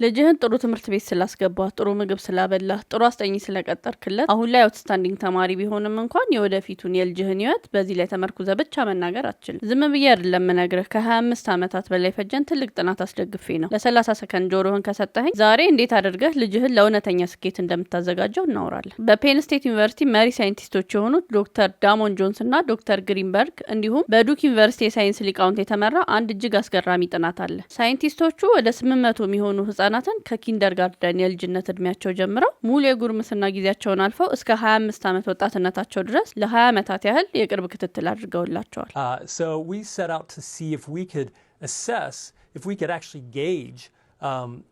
ልጅህን ጥሩ ትምህርት ቤት ስላስገባህ፣ ጥሩ ምግብ ስላበላህ፣ ጥሩ አስጠኝ ስለቀጠርክለት አሁን ላይ አውትስታንዲንግ ተማሪ ቢሆንም እንኳን የወደፊቱን የልጅህን ህይወት በዚህ ላይ ተመርኩዘ ብቻ መናገር አትችልም። ዝም ብዬ አይደለም ምነግርህ፣ ከ25 ዓመታት በላይ ፈጀን ትልቅ ጥናት አስደግፌ ነው። ለ30 ሰከንድ ጆሮህን ከሰጠኸኝ ዛሬ እንዴት አድርገህ ልጅህን ለእውነተኛ ስኬት እንደምታዘጋጀው እናወራለን። በፔን ስቴት ዩኒቨርሲቲ መሪ ሳይንቲስቶች የሆኑት ዶክተር ዳሞን ጆንስ እና ዶክተር ግሪንበርግ እንዲሁም በዱክ ዩኒቨርሲቲ የሳይንስ ሊቃውንት የተመራ አንድ እጅግ አስገራሚ ጥናት አለ። ሳይንቲስቶቹ ወደ 800 የሚሆኑ ህጻናትን ከኪንደርጋርደን የልጅነት እድሜያቸው ጀምረው ሙሉ የጉርምስና ጊዜያቸውን አልፈው እስከ 25 ዓመት ወጣትነታቸው ድረስ ለ20 ዓመታት ያህል የቅርብ ክትትል አድርገውላቸዋል። So we set out to see if we could assess, if we could actually gauge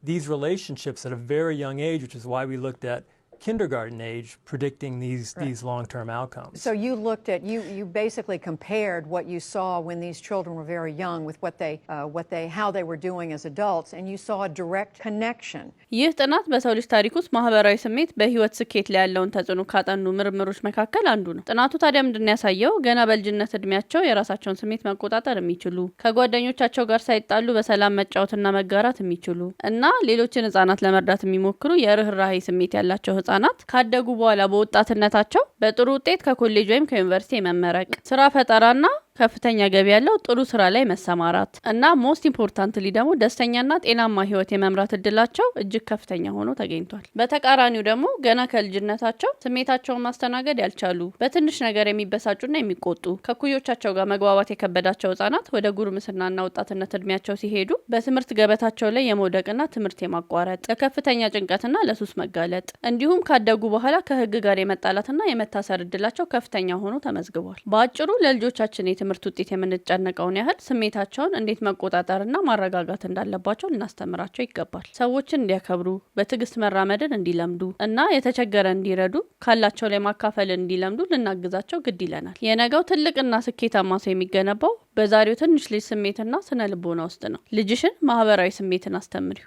these relationships at a very young age, which is why we looked at kindergarten age, predicting these long-term outcomes. So you looked at you basically compared what you saw when these children were very young with how they were doing as adults, and you saw a direct connection. ይህ ጥናት በሰው ልጅ ታሪክ ውስጥ ማህበራዊ ስሜት በህይወት ስኬት ላይ ያለውን ተጽዕኖ ካጠኑ ምርምሮች መካከል አንዱ ነው። ጥናቱ ታዲያ ምንድነው ያሳየው? ገና በልጅነት እድሜያቸው የራሳቸውን ስሜት መቆጣጠር የሚችሉ፣ ከጓደኞቻቸው ጋር ሳይጣሉ በሰላም መጫወትና መጋራት የሚችሉ እና ሌሎችን ህጻናት ለመርዳት የሚሞክሩ የርህራሄ ስሜት ያላቸው ህጻናት ካደጉ በኋላ በወጣትነታቸው በጥሩ ውጤት ከኮሌጅ ወይም ከዩኒቨርሲቲ መመረቅ፣ ስራ ፈጠራና ከፍተኛ ገቢ ያለው ጥሩ ስራ ላይ መሰማራት እና ሞስት ኢምፖርታንትሊ ደግሞ ደስተኛና ጤናማ ህይወት የመምራት እድላቸው እጅግ ከፍተኛ ሆኖ ተገኝቷል። በተቃራኒው ደግሞ ገና ከልጅነታቸው ስሜታቸውን ማስተናገድ ያልቻሉ፣ በትንሽ ነገር የሚበሳጩና የሚቆጡ፣ ከኩዮቻቸው ጋር መግባባት የከበዳቸው ህጻናት ወደ ጉርምስናና ወጣትነት እድሜያቸው ሲሄዱ በትምህርት ገበታቸው ላይ የመውደቅና ትምህርት የማቋረጥ፣ ለከፍተኛ ጭንቀትና ለሱስ መጋለጥ እንዲሁም ካደጉ በኋላ ከህግ ጋር የመጣላትና የመታሰር እድላቸው ከፍተኛ ሆኖ ተመዝግቧል። በአጭሩ ለልጆቻችን ትምህርት ውጤት የምንጨነቀውን ያህል ስሜታቸውን እንዴት መቆጣጠርና ማረጋጋት እንዳለባቸው ልናስተምራቸው ይገባል። ሰዎችን እንዲያከብሩ፣ በትዕግስት መራመድን እንዲለምዱ እና የተቸገረ እንዲረዱ፣ ካላቸው ላይ ማካፈልን እንዲለምዱ ልናግዛቸው ግድ ይለናል። የነገው ትልቅና ስኬታማ ሰው የሚገነባው በዛሬው ትንሽ ልጅ ስሜትና ስነ ልቦና ውስጥ ነው። ልጅሽን ማህበራዊ ስሜትን አስተምሪው።